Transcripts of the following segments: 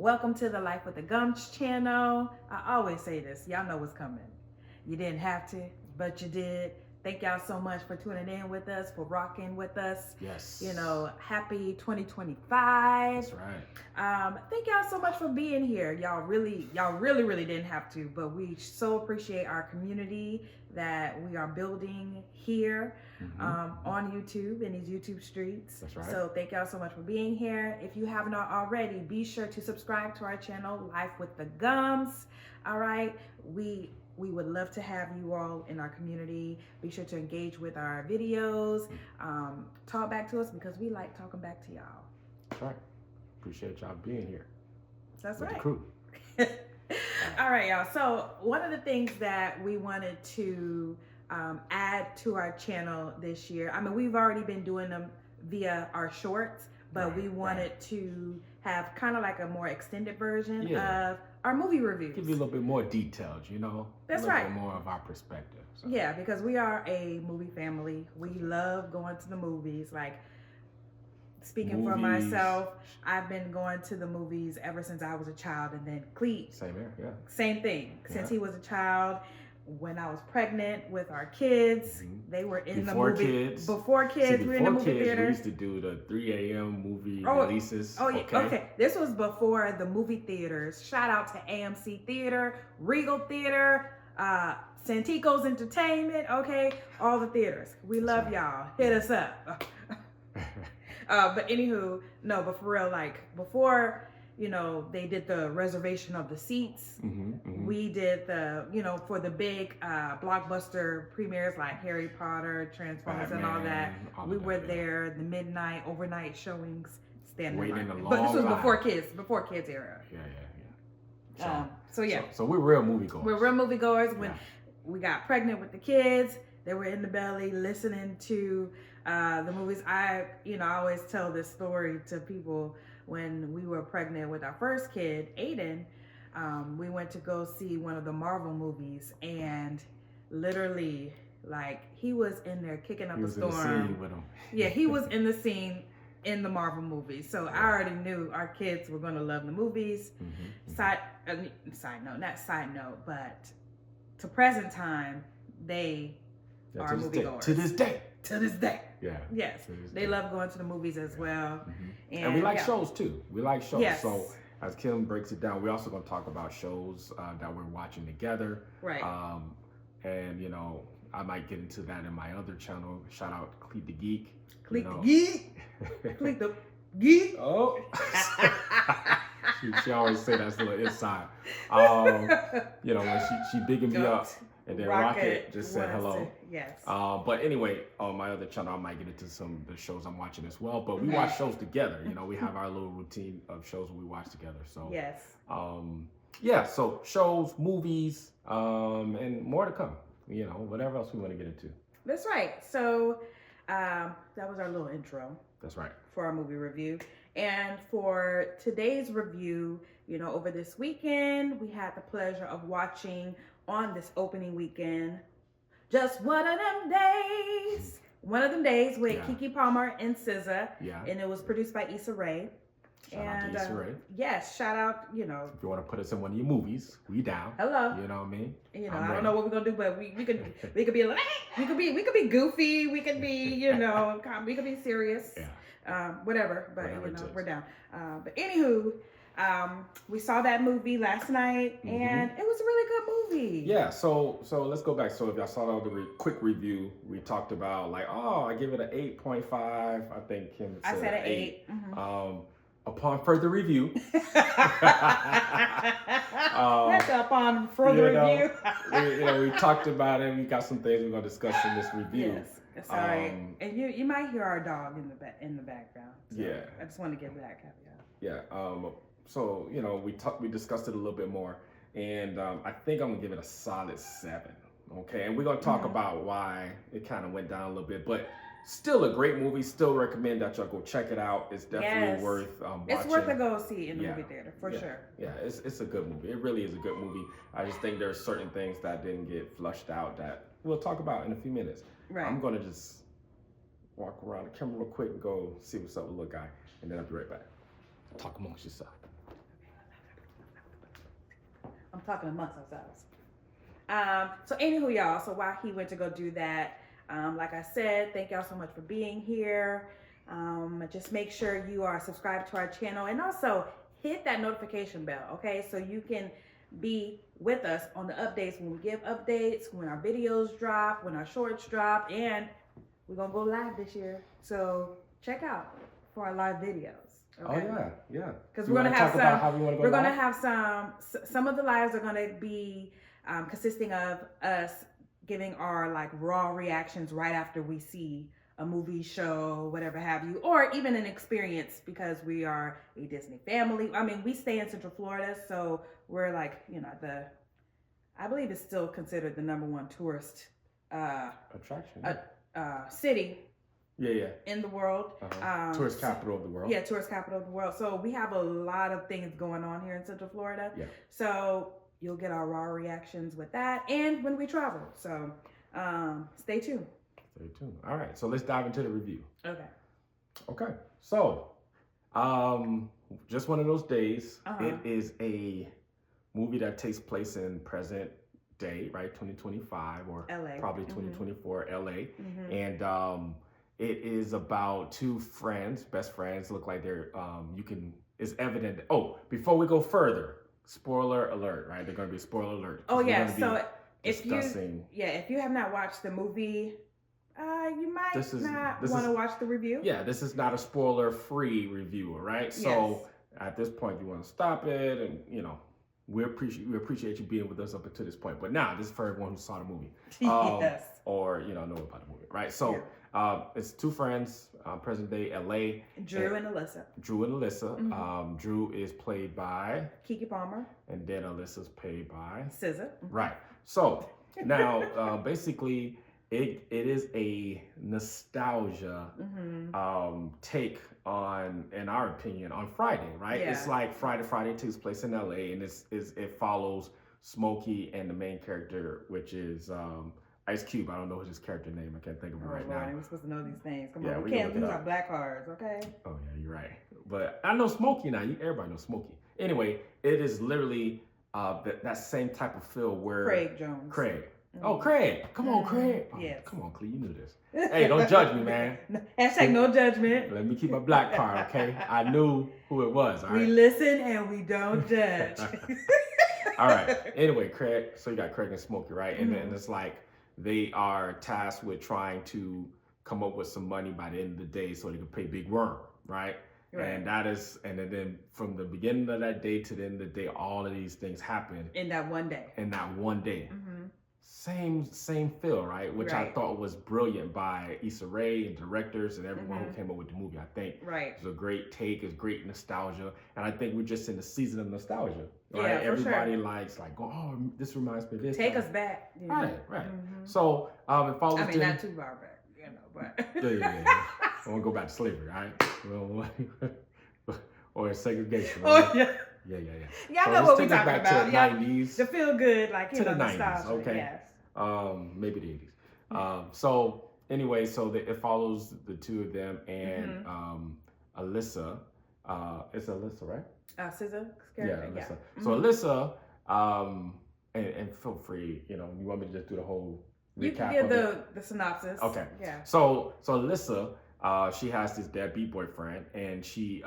Welcome to the Life with the Gumbs channel. I always say this, y'all know what's coming. You didn't have to, but you did. Thank y'all so much for tuning in with us, for rocking with us. Yes. You know, happy 2025. That's right. Thank y'all so much for being here. Y'all really didn't have to, but we so appreciate our community that we are building here on YouTube, in these YouTube streets. That's right. So thank y'all so much for being here. If you have not already, be sure to subscribe to our channel, Life with the Gumbs. All right, we would love to have you all in our community. Be sure to engage with our videos. Talk back to us because we like talking back to y'all. That's right. Appreciate y'all being here. That's with right. The crew. All right, y'all. So one of the things that we wanted to add to our channel this year, I mean, we've already been doing them via our shorts, but we wanted to have kind of like a more extended version of our movie reviews. Give you a little bit more details, you know? That's a little right. bit more of our perspective. So. Yeah, because we are a movie family. We love going to the movies. Like, speaking for myself, I've been going to the movies ever since I was a child. And then Cleet. Same here, yeah. Same thing. Since he was a child. When I was pregnant with our kids, they were in the movie. Before kids, we were in the movie theater. We used to do the 3 a.m. movie releases. Oh, yeah. Okay. This was before the movie theaters. Shout out to AMC Theater, Regal Theater, Santico's Entertainment. Okay. All the theaters. We love y'all. Hit us up. But anywho, no, but for real, like before, you know, they did the reservation of the seats. We did the, you know, for the big blockbuster premieres like Harry Potter, Transformers, and all that. We were there, the midnight, overnight showings, standing waiting in a line. long But this was line. before kids era. Yeah. So we're real moviegoers. We're real moviegoers. When we got pregnant with the kids, they were in the belly listening to the movies. I always tell this story to people. When we were pregnant with our first kid, Aiden, we went to go see one of the Marvel movies, and literally, like, he was in there kicking up a storm. He was in the scene with him. Yeah, he was in the scene in the Marvel movie. So I already knew our kids were going to love the movies. Side note, but to present time, they are moviegoers. To this day. To this day. Yeah. Yes. They love going to the movies as well. And we like shows too. We like shows. Yes. So as Kim breaks it down, we're also going to talk about shows that we're watching together. Right. And, you know, I might get into that in my other channel. Shout out Cleet the Geek. Cleet the Geek. Cleet the Geek. Oh. she always say that's a little inside. You know, when she bigging me up. And then Rocket just said hello. Yes. But anyway, on my other channel, I might get into some of the shows I'm watching as well. But we watch shows together. You know, we have our little routine of shows we watch together. So yes. So shows, movies, and more to come. You know, whatever else we want to get into. That's right. So that was our little intro. That's right. For our movie review. And for today's review, you know, over this weekend, we had the pleasure of watching on this opening weekend, Just One of Them Days. One of Them Days with Keke Palmer and SZA. Yeah. And it was produced by Issa Rae. Shout out to Issa Rae. Yes, shout out, you know. If you want to put us in one of your movies, we down. Hello. You know what I mean? You know, I don't know what we're gonna do, but we could be like, we could be goofy, we could be, you know, we could be serious. Yeah. Whatever, but you know, we're down. But anywho, we saw that movie last night, and it was a really good movie. Yeah, so let's go back. So if y'all saw the quick review, we talked about like, I give it an 8.5. I think Kim said I said an 8. Upon further review. Upon further review. we talked about it. We got some things we're gonna discuss in this review. Yes, sorry. And you might hear our dog in the background. So yeah. I just want to give that caveat. Yeah. So you know, we discussed it a little bit more, and I think I'm gonna give it a solid 7. Okay, and we're gonna talk about why it kind of went down a little bit, but still a great movie. Still recommend that y'all go check it out. It's definitely worth watching. It's worth a go see in the movie theater for sure. Yeah, it's a good movie. It really is a good movie. I just think there's certain things that didn't get flushed out that we'll talk about in a few minutes. Right. I'm gonna just walk around the camera real quick and go see what's up with the little guy, and then I'll be right back. Talk amongst yourself. talking amongst ourselves. So anywho, y'all. So while he went to go do that, like I said, thank y'all so much for being here. Just make sure you are subscribed to our channel and also hit that notification bell, okay? So you can be with us on the updates when we give updates, when our videos drop, when our shorts drop, and we're gonna go live this year. So check out for our live videos. Okay? Oh yeah. Because we're gonna have some. About how we want to go we're gonna live? have some of the lives are gonna be consisting of us giving our like raw reactions right after we see a movie, show, whatever have you, or even an experience, because we are a Disney family. I mean, we stay in Central Florida, so we're like, you know, I believe it's still considered the #1 tourist attraction. City. Yeah. In the world. Tourist capital of the world. Yeah, tourist capital of the world. So we have a lot of things going on here in Central Florida. Yeah. So you'll get our raw reactions with that and when we travel. So stay tuned. Stay tuned. All right. So let's dive into the review. Okay. So, just one of those days. It is a movie that takes place in present day, right? 2025 or LA. Probably 2024 LA. Mm-hmm. And it is about two friends, best friends, look like they're, it's evident. Oh, before we go further, spoiler alert, right? They're going to be spoiler alert. Oh, yeah. So if you have not watched the movie, you might not want to watch the review. Yeah, this is not a spoiler-free review, all right? So at this point, you want to stop it, and, you know, we appreciate you being with us up until this point. But now, this is for everyone who saw the movie. Yes. Or, you know about the movie, right? So it's two friends, present day LA. Drew and Alyssa. Mm-hmm. Drew is played by Keke Palmer. And then Alyssa's played by SZA. Right. So now, basically, it is a nostalgia take on, in our opinion, on Friday, right? Yeah. It's like Friday takes place in LA, and it follows Smokey and the main character, which is Ice Cube. I don't know his character name. I can't think of it right now. We're supposed to know these things. Come Yeah, on, we can't lose our black cards, okay? Oh yeah, you're right. But I know Smokey now. Everybody knows Smokey. Anyway, it is literally that same type of feel where Craig Jones. Craig. Oh, Craig. Come on, Craig. Oh, yes. Come on, Clea. You knew this. Hey, don't judge me, man. Hashtag no judgment. Let me keep my black card, okay? I knew who it was, all right? We listen and we don't judge. All right. Anyway, Craig. So you got Craig and Smokey, right? And then it's like they are tasked with trying to come up with some money by the end of the day so they can pay Big Worm, right? And then from the beginning of that day to the end of the day, all of these things happen. In that one day. Mm-hmm. Same feel, right? Which I thought was brilliant by Issa Rae and directors and everyone who came up with the movie. I think it's a great take, it's great nostalgia, and I think we're just in the season of nostalgia, right? Yeah, Everybody likes like, oh, this reminds me of this. Take us back, you know? Right. So it follows. I mean, not too far back, you know, but yeah. I want to go back to slavery, right? Or segregation. Right? Oh yeah. Yeah, I know what we're talking back about. To the 90s. To feel good, like, you to know, the 90s, nostalgia. okay. Yes. Maybe the 80s. So anyway, it follows the two of them and Alyssa. It's Alyssa, right? SZA. Yeah, Alyssa. So Alyssa, and feel free, you know, you want me to just do the whole recap? You can give the synopsis. Okay. Yeah. So Alyssa, she has this deadbeat boyfriend, and she,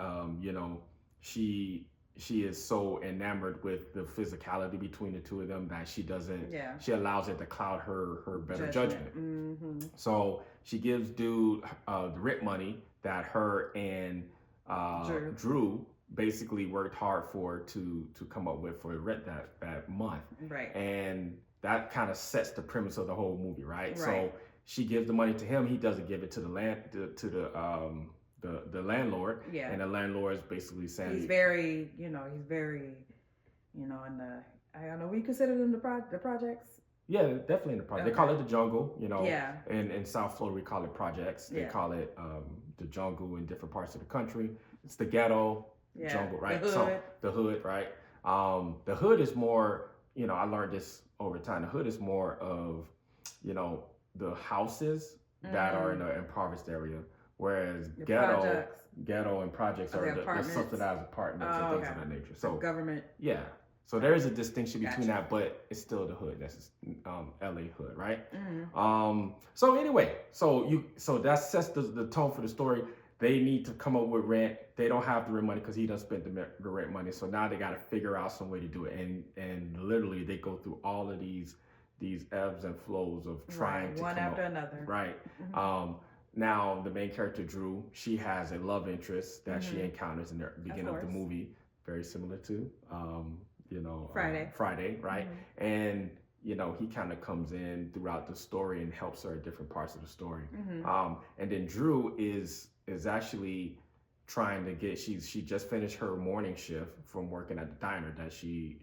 she is so enamored with the physicality between the two of them that she allows it to cloud her better judgment. So she gives dude the rent money that her and Drew basically worked hard to come up with for rent that month. Right. And that kind of sets the premise of the whole movie, right? So she gives the money to him. He doesn't give it to the landlord. Yeah. And the landlord is basically saying he's very, in the, I don't know, we consider them the projects. Yeah, definitely in the project. They call it the jungle, Yeah. In South Florida, we call it projects. They call it the jungle in different parts of the country. It's the ghetto, jungle, right? The hood, right? The hood is more, I learned this over time. The hood is more of, the houses that are in an impoverished area, whereas ghetto and projects are the subsidized apartments and things of that nature. So government. Yeah. So there is a distinction between Gotcha. that, but it's still the hood. That's LA hood, right? Mm-hmm. So anyway, so that sets the tone for the story. They need to come up with rent. They don't have the rent money because he done spent the rent money. So now they got to figure out some way to do it. And literally they go through all of these ebbs and flows of trying to one come after up. another. Right. Mm-hmm. Now the main character Drew, she has a love interest that she encounters in the beginning of the movie, very similar to Friday, right? Mm-hmm. And he kind of comes in throughout the story and helps her at different parts of the story. Mm-hmm. And then Drew is actually trying to get she just finished her morning shift from working at the diner that she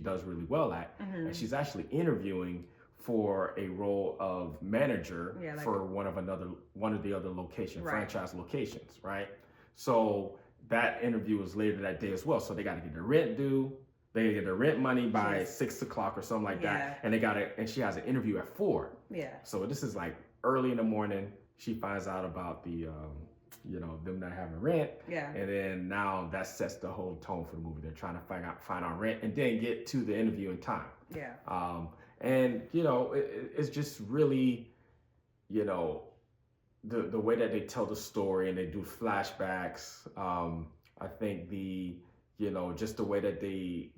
does really well at, Mm-hmm. and she's actually interviewing for a role of manager for one of the other franchise locations, right? So that interview is later that day as well. So they got to get their rent due. They get their rent money by 6 o'clock or something like that, and and she has an interview at 4. Yeah. So this is like early in the morning. She finds out about the them not having rent. Yeah. And then now that sets the whole tone for the movie. They're trying to find out rent and then get to the interview in time. Yeah. And it's just really, the way that they tell the story and they do flashbacks. I think just the way that they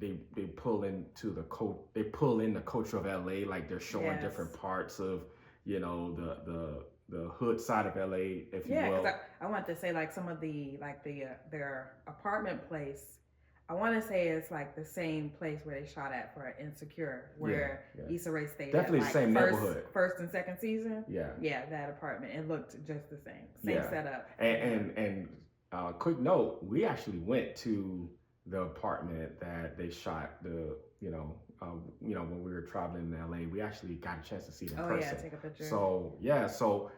pull into they pull in the culture of LA, like they're showing different parts of the hood side of LA, if you will. Yeah, I want to say like some of their apartment place. I want to say it's like the same place where they shot at for Insecure, where Issa Rae stayed. Definitely at, like, the same neighborhood. First and second season. Yeah. Yeah, that apartment. It looked just the same. Same setup. And quick note, we actually went to the apartment that they shot when we were traveling in LA. We actually got a chance to see it in person. Yeah, take a picture. So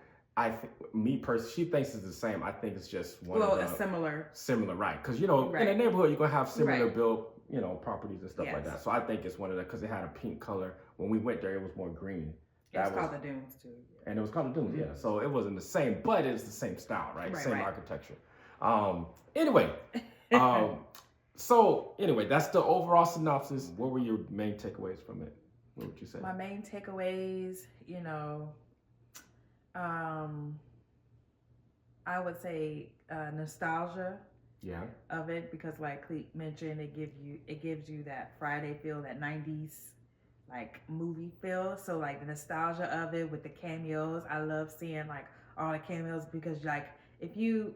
me personally, she thinks it's the same. I think it's just it's similar. Similar, right? Because in a neighborhood you're gonna have similar built, properties and stuff like that. So I think it's one of that because it had a pink color. When we went there, it was more green. It was called the Dunes too. And it was called the Dunes, yeah. So it wasn't the same, but it's the same style, right? Same architecture. Anyway, so anyway, that's the overall synopsis. What were your main takeaways from it? What would you say? My main takeaways, I would say nostalgia. Yeah. Of it, because like Cleet mentioned, it gives you that Friday feel, that 90s like movie feel. So like the nostalgia of it with the cameos. I love seeing like all the cameos because like if you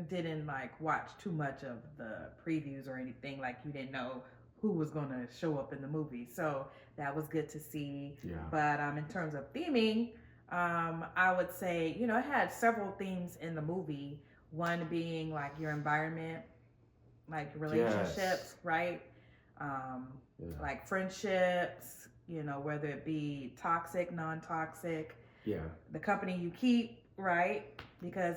didn't like watch too much of the previews or anything, like you didn't know who was gonna show up in the movie. So that was good to see. Yeah. But in terms of theming, I would say, it had several themes in the movie. One being like your environment, like relationships, right? Like friendships, whether it be toxic, non-toxic. Yeah. The company you keep, right? Because,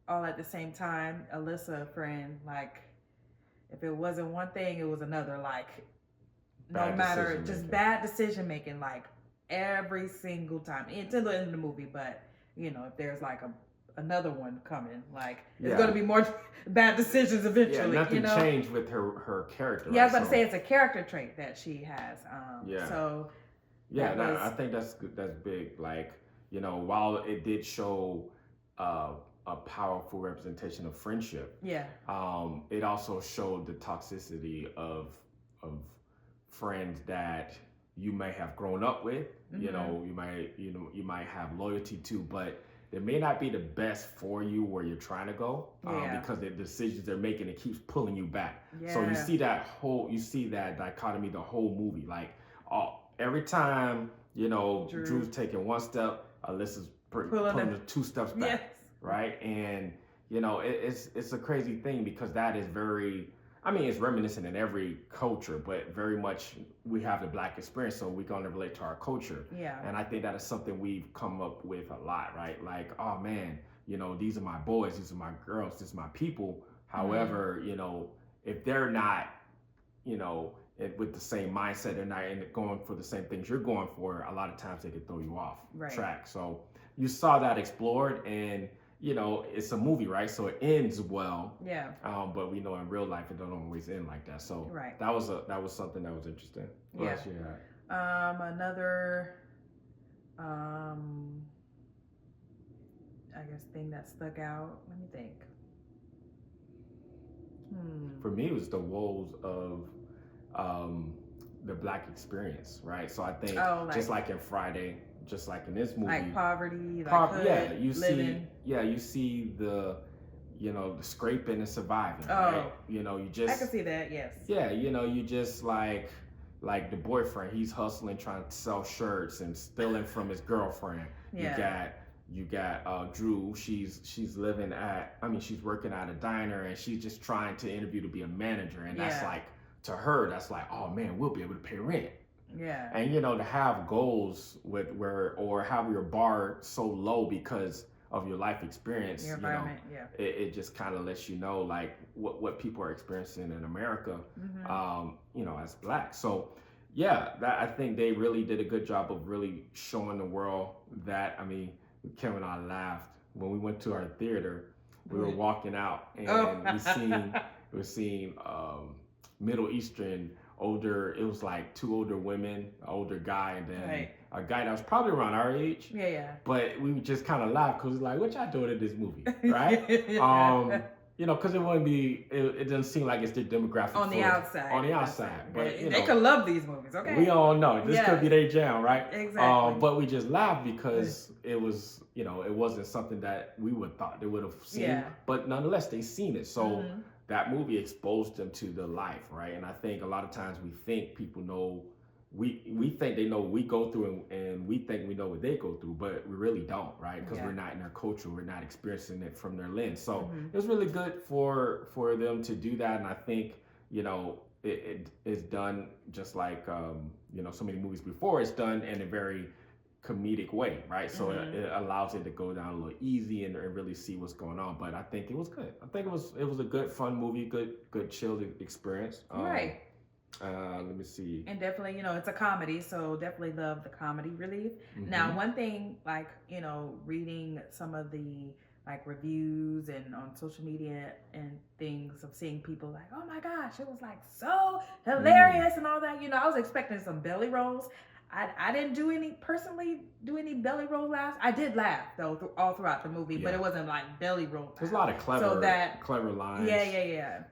all at the same time, Alyssa, friend, like if it wasn't one thing, it was another, like bad decision making, like every single time until the end of the movie. But if there's like another one coming, like it's going to be more bad decisions eventually. Yeah, nothing changed with her character. Yeah, I was about to say it's a character trait that she has. So I think that's big. Like while it did show a powerful representation of friendship, it also showed the toxicity of friends that you may have grown up with. Mm-hmm. You might have loyalty to, but they may not be the best for you where you're trying to go, because the decisions they're making, it keeps pulling you back. So you see that dichotomy the whole movie. Like every time Drew's taking one step, Alyssa's pulling the 2 steps back. Yes. Right? And it's a crazy thing because that is it's reminiscent in every culture, but very much we have the Black experience, so we're gonna relate to our culture. Yeah. And I think that is something we've come up with a lot, right? Like, oh man, these are my boys, these are my girls, this is my people. However, if they're not, with the same mindset, they're not going for the same things you're going for, a lot of times they could throw you off track. So you saw that explored, and it's a movie, right? So it ends well. Yeah. But we know in real life it don't always end like that. So Right. that was something that was interesting. What else you had? Another I guess thing that stuck out. Let me think. For me, it was the woes of the Black experience, right? So I think just like in Friday, just like in this movie, like poverty, like hood, you see the the scraping and surviving, right? You just I can see that, yes. Yeah, you just like the boyfriend, he's hustling, trying to sell shirts and stealing from his girlfriend. Yeah. You got Drew. She's she's working at a diner and she's just trying to interview to be a manager, and that's like, to her, that's like, oh man, we'll be able to pay rent. Yeah. And to have goals or have your bar so low because of your life experience, your environment, it just kind of lets you know like what people are experiencing in America, as Black. So that I think they really did a good job of really showing the world that. Kim and I laughed when we went to our theater. We were walking out and we seen Middle Eastern older. It was like two older women, an older guy, and then a guy that was probably around our age. Yeah. But we just kind of laughed because like, what y'all doing in this movie, right? Because it wouldn't be. It doesn't seem like it's the demographic on the outside. On the outside, but they could love these movies. Okay. We all know this could be their jam, right? Exactly. But we just laughed because it was, it wasn't something that we would thought they would have seen. Yeah. But nonetheless, they seen it. So that movie exposed them to the life, right? And I think a lot of times we think people know. We think they know what we go through, and we think we know what they go through, but we really don't, right? Because we're not in their culture, we're not experiencing it from their lens. So it was really good for them to do that, and I think it is done just like so many movies before. It's done in a very comedic way, right? So it allows it to go down a little easy and really see what's going on. But I think it was good. I think it was a good, fun movie, good chilled experience. Right. Let me see. And definitely, it's a comedy, so definitely love the comedy relief. Now, one thing, like, reading some of the like reviews and on social media and things of seeing people like, oh my gosh, it was like so hilarious and all that. I was expecting some belly rolls. I didn't personally do any belly roll laughs. I did laugh though all throughout the movie, but it wasn't like belly roll laughs. There's a lot of clever lines. Yeah.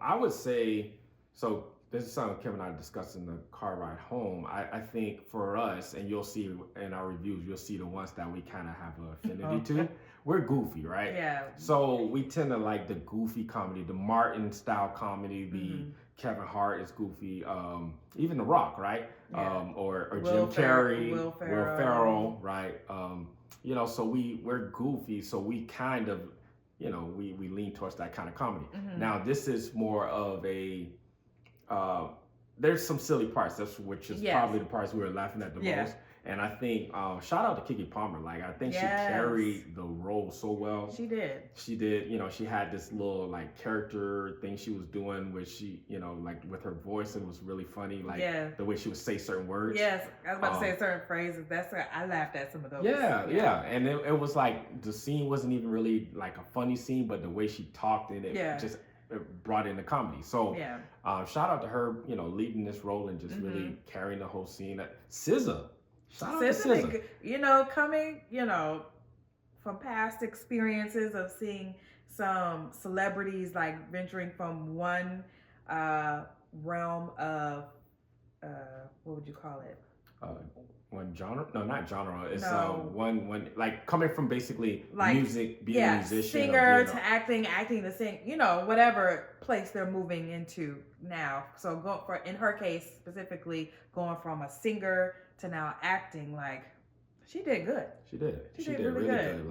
I would say so. This is something Kevin and I discussed in the car ride home. I think for us, and you'll see in our reviews, you'll see the ones that we kind of have an affinity to. We're goofy, right? Yeah. So we tend to like the goofy comedy, the Martin style comedy. The Kevin Hart is goofy. Even The Rock, right? Yeah. Or Jim Carrey, Will Ferrell, right? So we're goofy. So we kind of, we lean towards that kind of comedy. Now this is more of a there's some silly parts, which is probably the parts we were laughing at the most. And I think shout out to Keke Palmer. Like I think she carried the role so well. She did. She had this little like character thing she was doing where she, like with her voice, it was really funny. Like the way she would say certain words. Yes, I was about to say certain phrases. I laughed at some of those. Yeah. And it was like the scene wasn't even really like a funny scene, but the way she talked in it just brought in the comedy. So shout out to her, leading this role and just really carrying the whole scene. SZA. Shout out to SZA. Coming, from past experiences of seeing some celebrities like venturing from one realm of what would you call it? One genre? No, not genre. It's one like coming from basically like music, being a musician, singer to acting to sing. Whatever place they're moving into now. So in her case specifically, going from a singer to now acting, like she did good. She did really good.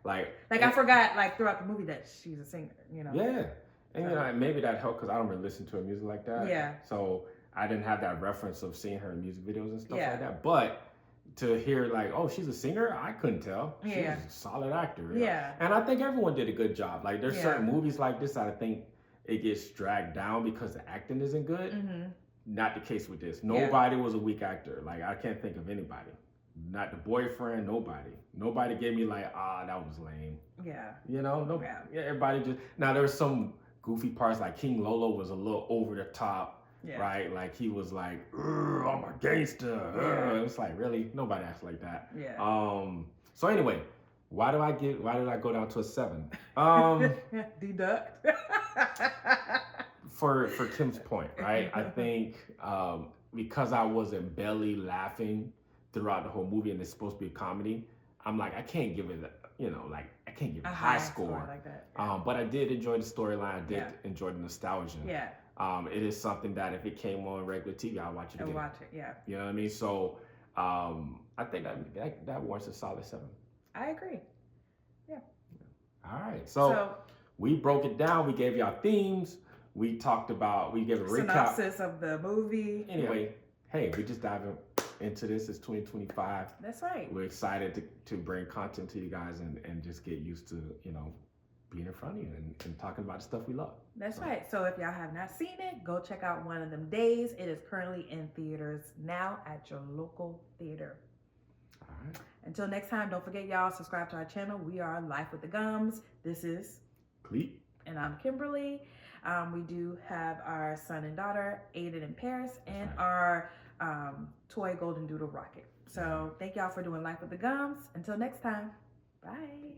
Like I forgot like throughout the movie that she's a singer. Yeah, and maybe that helped because I don't really listen to her music like that. Yeah. So I didn't have that reference of seeing her in music videos and stuff like that. But to hear like, oh, she's a singer, I couldn't tell. She was a solid actor. Yeah. And I think everyone did a good job. Like there's certain movies like this that I think it gets dragged down because the acting isn't good. Not the case with this. Nobody was a weak actor. Like I can't think of anybody. not the boyfriend, nobody gave me like, that was lame. Yeah. You know, no, Yeah. yeah, everybody just, now there was some goofy parts, like King Lolo was a little over the top, Yeah. right? Like he was like, I'm a gangster. Yeah. It's like, really? Nobody acts like that. Yeah. So anyway, why did I go down to a 7? Deduct. For Kim's point, right? I think because I wasn't belly laughing throughout the whole movie and it's supposed to be a comedy, I'm like, I can't give it, I can't give it a high score. Like that. Yeah. But I did enjoy the storyline. I did enjoy the nostalgia. Yeah. It is something that if it came on regular TV, I'll watch it again. Yeah. You know what I mean? So I think that warrants a solid 7. I agree. Yeah. All right. So we broke it down. We gave y'all themes. We gave a recap. Synopsis of the movie. Anyway, hey, we just diving into this. It's 2025. That's right. We're excited to bring content to you guys and just get used to, being in front of you and talking about the stuff we love. That's right. So if y'all have not seen it, go check out One of Them Days. It is currently in theaters now at your local theater. All right. Until next time, don't forget, y'all, subscribe to our channel. We are Life with the Gumbs. This is Cleet. And I'm Kimberly. We do have our son and daughter, Aiden and Paris, and our toy Golden Doodle Rocket. So thank y'all for doing Life with the Gumbs. Until next time, bye.